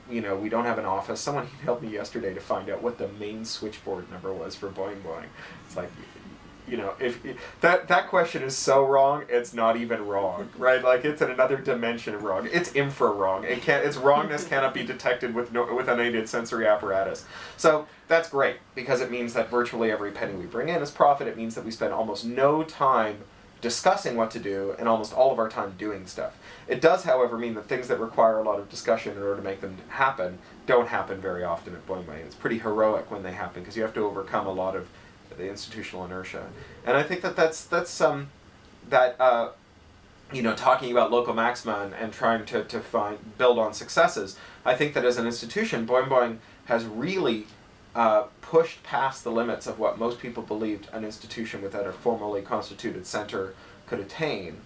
We don't have an office. Someone emailed me yesterday to find out what the main switchboard number was for Boing Boing. It's like, if that question is so wrong, it's not even wrong, right? Like, it's in another dimension of wrong. It's infra wrong. Its wrongness cannot be detected with unaided sensory apparatus. So that's great, because it means that virtually every penny we bring in is profit. It means that we spend almost no time discussing what to do and almost all of our time doing stuff. It does, however, mean that things that require a lot of discussion in order to make them happen don't happen very often at Boing Boing. It's pretty heroic when they happen, because you have to overcome a lot of the institutional inertia. And I think that's talking about local maxima and trying to build on successes, I think that as an institution, Boing Boing has really pushed past the limits of what most people believed an institution without a formally constituted center could attain.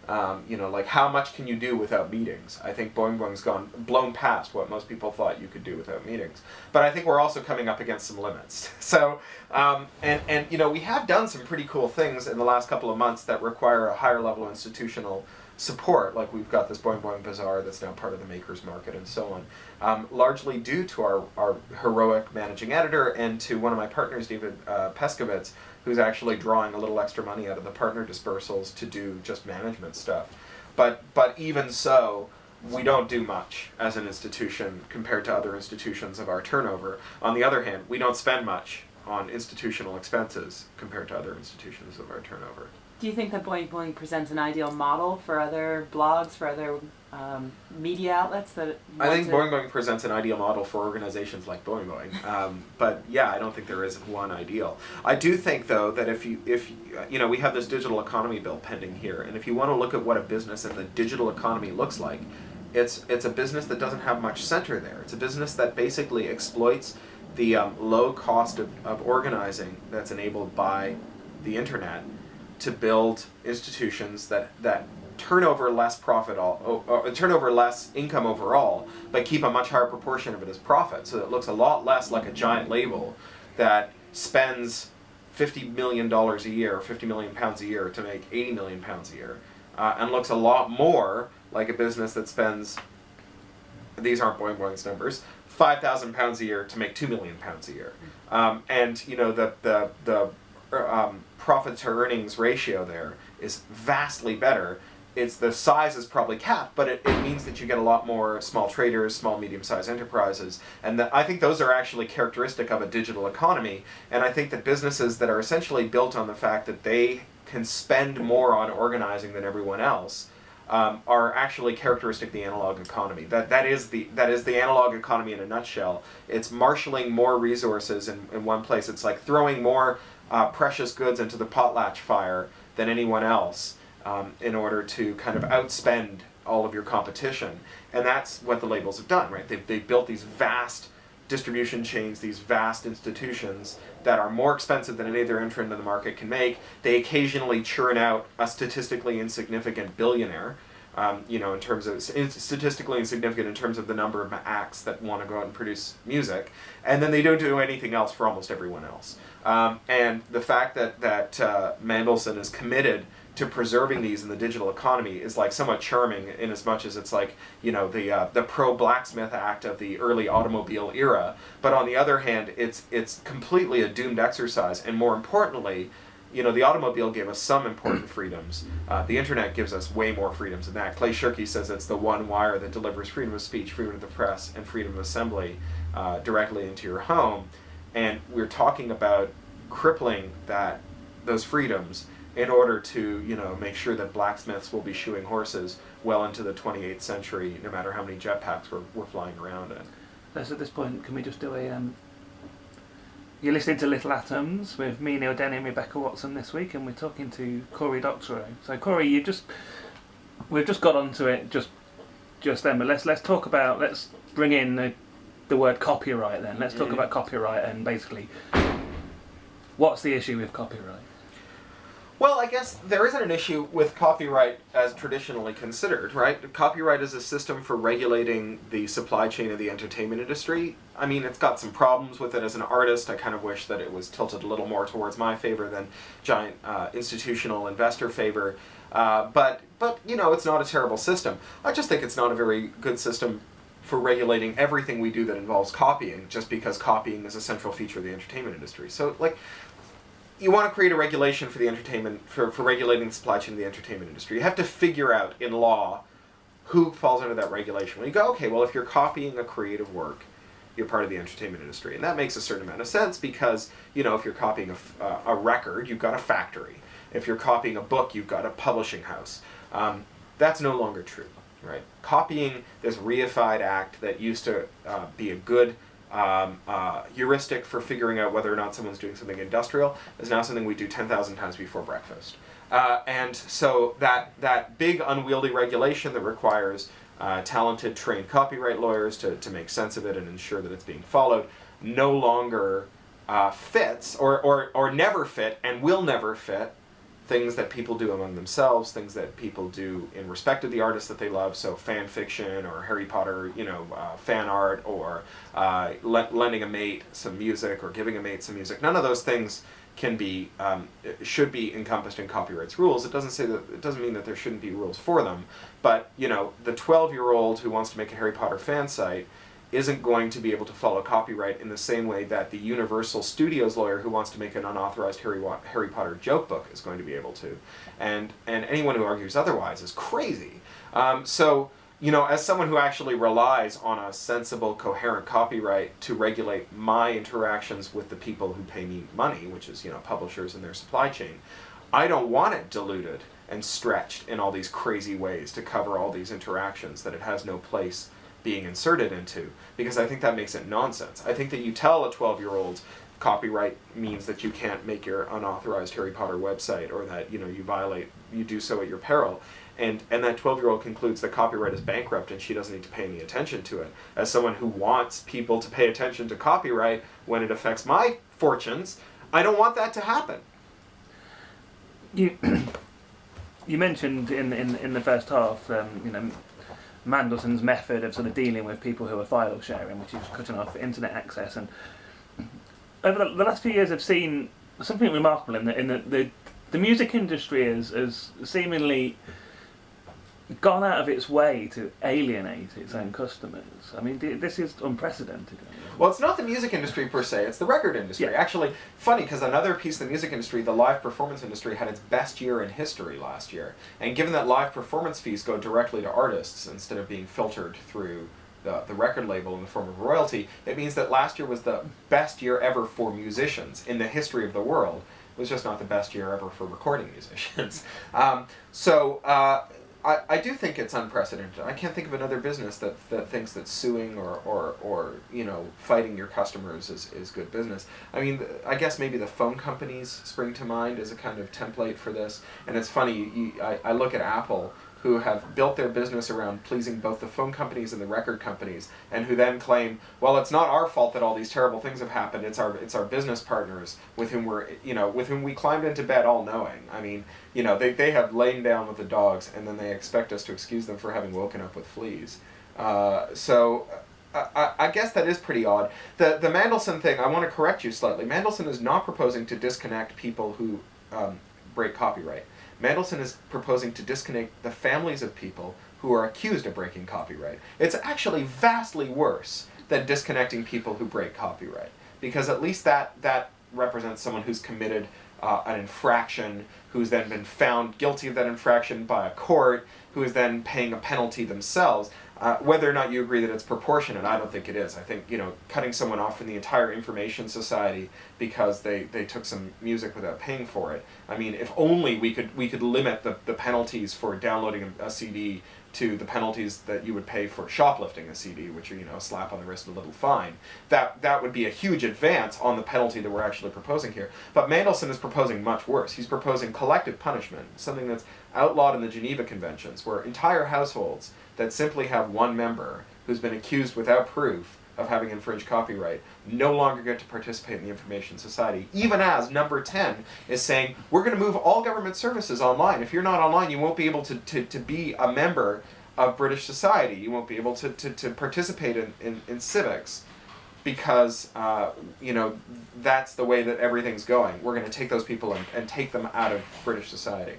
Like, how much can you do without meetings? I think Boing Boing's blown past what most people thought you could do without meetings. But I think we're also coming up against some limits. So, we have done some pretty cool things in the last couple of months that require a higher level institutional support. Like, we've got this Boing Boing Bazaar that's now part of the Makers Market and so on. Largely due to our heroic managing editor and to one of my partners, David Peskovitz, who's actually drawing a little extra money out of the partner dispersals to do just management stuff. But even so, we don't do much as an institution compared to other institutions of our turnover. On the other hand, we don't spend much on institutional expenses compared to other institutions of our turnover. Do you think that Boing Boing presents an ideal model for other blogs, for other media outlets that I think Boing Boing presents an ideal model for organizations like Boing Boing. But yeah, I don't think there is one ideal. I do think, though, that if we have this digital economy bill pending here, and if you want to look at what a business in the digital economy looks like, it's a business that doesn't have much center there. It's a business that basically exploits the low cost of organizing that's enabled by the internet to build institutions that turn over less turn over less income overall, but keep a much higher proportion of it as profit. So it looks a lot less like a giant label that spends $50 million a year, 50 million pounds a year to make 80 million pounds a year, and looks a lot more like a business that spends, these aren't Boing Boing's numbers, 5,000 pounds a year to make 2 million pounds a year. The profit to earnings ratio there is vastly better. The size is probably capped, but it means that you get a lot more small traders, small, medium-sized enterprises, and I think those are actually characteristic of a digital economy. And I think that businesses that are essentially built on the fact that they can spend more on organizing than everyone else are actually characteristic of the analog economy. That is the analog economy in a nutshell. It's marshaling more resources in one place. It's like throwing more precious goods into the potlatch fire than anyone else in order to kind of outspend all of your competition. And that's what the labels have done, right? They've built these vast distribution chains, these vast institutions that are more expensive than any other entrant in the market can make. They occasionally churn out a statistically insignificant billionaire, in terms of statistically insignificant in terms of the number of acts that want to go out and produce music, and then they don't do anything else for almost everyone else. And the fact that Mandelson is committed to preserving these in the digital economy is like somewhat charming, in as much as it's like the pro-blacksmith act of the early automobile era. But on the other hand, it's completely a doomed exercise, and more importantly, the automobile gave us some important freedoms. The internet gives us way more freedoms than that. Clay Shirky says it's the one wire that delivers freedom of speech, freedom of the press, and freedom of assembly directly into your home. And we're talking about crippling those freedoms in order to make sure that blacksmiths will be shoeing horses well into the 28th century, no matter how many jetpacks we're flying around in. Les, at this point, can we just do you're listening to Little Atoms with me, Neil Denny, and Rebecca Watson this week, and we're talking to Cory Doctorow. So Cory, we've just got onto it just then, but let's bring in the word copyright then. Let's talk about copyright and basically what's the issue with copyright? Well, I guess there isn't an issue with copyright as traditionally considered, right? Copyright is a system for regulating the supply chain of the entertainment industry. I mean, it's got some problems with it as an artist. I kind of wish that it was tilted a little more towards my favor than giant institutional investor favor. But it's not a terrible system. I just think it's not a very good system for regulating everything we do that involves copying, just because copying is a central feature of the entertainment industry. So, like, you want to create a regulation for the entertainment, for regulating the supply chain of the entertainment industry. You have to figure out in law who falls under that regulation. When you go, okay, well, if you're copying a creative work, you're part of the entertainment industry. And that makes a certain amount of sense because, you know, if you're copying a record, you've got a factory. If you're copying a book, you've got a publishing house. That's no longer true, right? Copying, this reified act that used to be a good heuristic for figuring out whether or not someone's doing something industrial, is now something we do 10,000 times before breakfast. And so that big unwieldy regulation that requires talented, trained copyright lawyers to make sense of it and ensure that it's being followed no longer fits or never fit and will never fit things that people do among themselves, things that people do in respect of the artists that they love, so fan fiction or Harry Potter, fan art, or lending a mate some music or giving a mate some music. None of those things can be should be encompassed in copyright's rules. It doesn't mean that there shouldn't be rules for them, but the 12-year-old who wants to make a Harry Potter fan site isn't going to be able to follow copyright in the same way that the Universal Studios lawyer who wants to make an unauthorized Harry Potter joke book is going to be able to. And anyone who argues otherwise is crazy. So, as someone who actually relies on a sensible, coherent copyright to regulate my interactions with the people who pay me money, which is, publishers and their supply chain, I don't want it diluted and stretched in all these crazy ways to cover all these interactions that it has no place being inserted into, because I think that makes it nonsense. I think that you tell a 12-year-old copyright means that you can't make your unauthorized Harry Potter website, or that you do so at your peril, and that 12-year-old concludes that copyright is bankrupt and she doesn't need to pay any attention to it. As someone who wants people to pay attention to copyright when it affects my fortunes, I don't want that to happen. You mentioned in the first half, Mandelson's method of sort of dealing with people who are file sharing, which is cutting off internet access. And over the last few years, I've seen something remarkable in that the music industry has seemingly gone out of its way to alienate its own customers. I mean, this is unprecedented. Well, it's not the music industry per se, it's the record industry. Yeah. Actually, funny, because another piece of the music industry, the live performance industry, had its best year in history last year. And given that live performance fees go directly to artists instead of being filtered through the record label in the form of royalty, it means that last year was the best year ever for musicians in the history of the world. It was just not the best year ever for recording musicians. I do think it's unprecedented. I can't think of another business that thinks that suing or fighting your customers is good business. I mean, I guess maybe the phone companies spring to mind as a kind of template for this. And it's funny, I look at Apple, who have built their business around pleasing both the phone companies and the record companies, and who then claim, well, it's not our fault that all these terrible things have happened. It's our business partners with whom we climbed into bed all knowing. I mean, they have lain down with the dogs, and then they expect us to excuse them for having woken up with fleas. So I guess that is pretty odd. The Mandelson thing, I want to correct you slightly. Mandelson is not proposing to disconnect people who break copyright. Mandelson is proposing to disconnect the families of people who are accused of breaking copyright. It's actually vastly worse than disconnecting people who break copyright, because at least that represents someone who's committed an infraction, who's then been found guilty of that infraction by a court, who is then paying a penalty themselves. Whether or not you agree that it's proportionate, I don't think it is. I think, cutting someone off from the entire information society because they took some music without paying for it. I mean, if only we could limit the penalties for downloading a CD to the penalties that you would pay for shoplifting a CD, which are, a slap on the wrist and a little fine. That would be a huge advance on the penalty that we're actually proposing here. But Mandelson is proposing much worse. He's proposing collective punishment, something that's outlawed in the Geneva Conventions, where entire households that simply have one member who's been accused without proof of having infringed copyright no longer get to participate in the information society, even as number 10 is saying, we're going to move all government services online. If you're not online, you won't be able to be a member of British society. You won't be able to participate in civics, because that's the way that everything's going. We're going to take those people and take them out of British society.